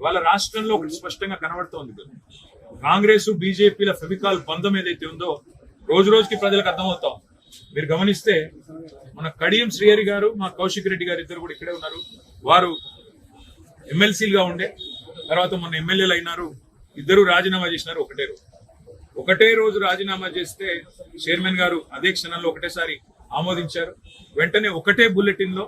వాళ్ళ రాష్ట్రంలో ఒకటి స్పష్టంగా కనబడుతోంది. కాంగ్రెస్ బీజేపీల ఫెవికాల్ బంధం ఏదైతే ఉందో రోజు రోజుకి ప్రజలకు అర్థమవుతాం. మీరు గమనిస్తే మన కడియం శ్రీహరి గారు, మా కౌశిక్ రెడ్డి గారు ఇద్దరు కూడా ఇక్కడే ఉన్నారు. వారు ఎమ్మెల్సీలుగా ఉండే తర్వాత మొన్న ఎమ్మెల్యేలు అయినారు. ఇద్దరు రాజీనామా చేసినారు ఒకటే రోజు రాజీనామా చేస్తే చైర్మన్ గారు అదే క్షణంలో ఒకటేసారి ఆమోదించారు. వెంటనే ఒకటే బుల్లెటిన్ లో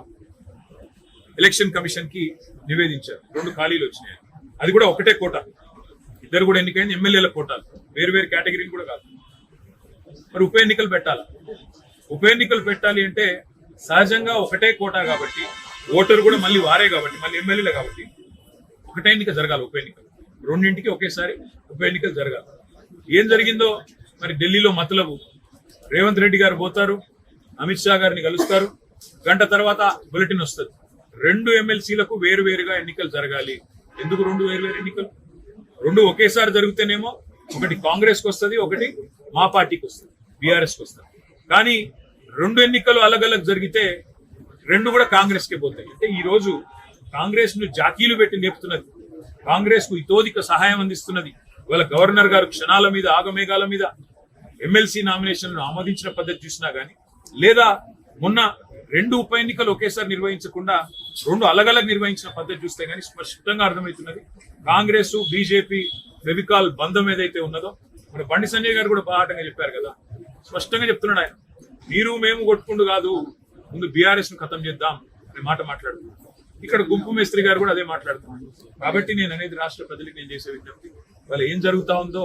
ఎలక్షన్ కమిషన్ కి నివేదించారు. 2 ఖాళీలు వచ్చినాయి. అది కూడా ఒకటే కోట. ఇద్దరు కూడా ఎన్నికైంది ఎమ్మెల్యేల కోటాలు, వేరు వేరు కేటగిరీలు కూడా కాదు. మరి ఉప ఎన్నికలు పెట్టాలి అంటే సహజంగా ఒకటే కోటా కాబట్టి, ఓటరు కూడా మళ్ళీ వారే కాబట్టి, మళ్ళీ ఎమ్మెల్యేలే కాబట్టి ఒకటే ఎన్నిక జరగాలి. ఉప ఎన్నికలు రెండింటికి ఒకేసారి ఉప ఎన్నికలు జరగాలి. ఏం జరిగిందో మరి ఢిల్లీలో మతలబు. రేవంత్ రెడ్డి గారు పోతారు, అమిత్ షా గారిని కలుస్తారు, గంట తర్వాత బులెటిన్ వస్తుంది. 2 ఎమ్మెల్సీలకు వేరువేరుగా ఎన్నికలు జరగాలి. ఎందుకు 2 వేరువేరు ఎన్నికలు? 2 ఒకేసారి జరిగితేనేమో ఒకటి కాంగ్రెస్ కి వస్తుంది, ఒకటి మా పార్టీకి వస్తుంది, బీఆర్ఎస్ కి వస్తుంది. కానీ 2 ఎన్నికలు అలగలగ్ జరిగితే 2 కూడా కాంగ్రెస్ కే పోతాయి. అంటే ఈ రోజు కాంగ్రెస్ ను జాకీలు పెట్టి నేపుతున్నది, కాంగ్రెస్ కు ఇతోధిక సహాయం అందిస్తున్నది. ఇవాళ గవర్నర్ గారు క్షణాల మీద ఆగమేఘాల మీద ఎమ్మెల్సీ నామినేషన్లను ఆమోదించిన పద్ధతి చూసినా గానీ, లేదా మొన్న 2 ఉప ఎన్నికలు ఒకేసారి నిర్వహించకుండా 2 అలగలగ్ నిర్వహించిన పద్ధతి చూస్తే గానీ స్పష్టంగా అర్థమవుతున్నది కాంగ్రెస్ బీజేపీ ఫెవికాల్ బంధం ఏదైతే ఉన్నదో. మన బండి సంజయ్ గారు కూడా బాహాటంగా చెప్పారు కదా, స్పష్టంగా చెప్తున్నాడు ఆయన, మీరు మేము కొట్టుకుంటూ కాదు, ముందు బీఆర్ఎస్ ను ఖతం చేద్దాం అనే మాట మాట్లాడుతున్నారు. ఇక్కడ గుంపు మేస్త్రి గారు కూడా అదే మాట్లాడుతున్నారు. కాబట్టి నేను అనేది రాష్ట్ర ప్రజలకు నేను చేసే విజ్ఞప్తి, వాళ్ళు ఏం జరుగుతా ఉందో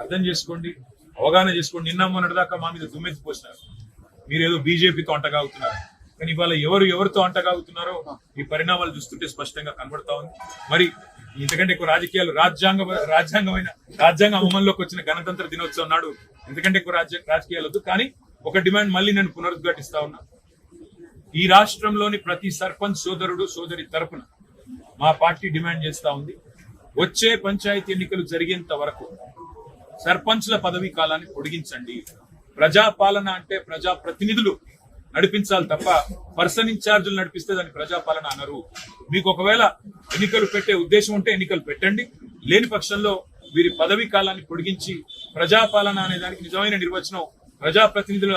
అర్థం చేసుకోండి, అవగాహన చేసుకోండి. నిన్న మొన్నటిదాకా మా మీద దుమ్మెత్తి పోసినారు, మీరేదో బీజేపీతో అంటగాగుతున్నారు. కానీ ఇవాళ ఎవరితో అంటగాగుతున్నారో ఈ పరిణామాలు చూస్తుంటే స్పష్టంగా కనబడతా ఉంది. మరి ఇంతకంటే ఎక్కువ రాజకీయాలు రాజ్యాంగ అమల్లోకి వచ్చిన గణతంత్ర దినోత్సవం నాడు ఇంతకంటే ఎక్కువ రాజకీయాలు వద్దు. కానీ ఒక డిమాండ్ మళ్ళీ నేను పునరుద్ఘాటిస్తా ఉన్నా, ఈ రాష్ట్రంలోని ప్రతి సర్పంచ్ సోదరుడు సోదరి తరపున మా పార్టీ డిమాండ్ చేస్తా ఉంది, వచ్చే పంచాయతీ ఎన్నికలు జరిగేంత వరకు సర్పంచ్ల పదవీ కాలాన్ని పొడిగించండి. ప్రజాపాలన అంటే ప్రజాప్రతినిధులు నడిపించాలి తప్ప పర్సన్ ఇన్ఛార్జీలు నడిపిస్తే దాన్ని ప్రజాపాలన అనరు. మీకు ఒకవేళ ఎన్నికలు పెట్టే ఉద్దేశం ఉంటే ఎన్నికలు పెట్టండి, లేని పక్షంలో వీరి పదవీ కాలాన్ని పొడిగించి ప్రజాపాలన అనే దానికి నిజమైన నిర్వచనం ప్రజాప్రతినిధుల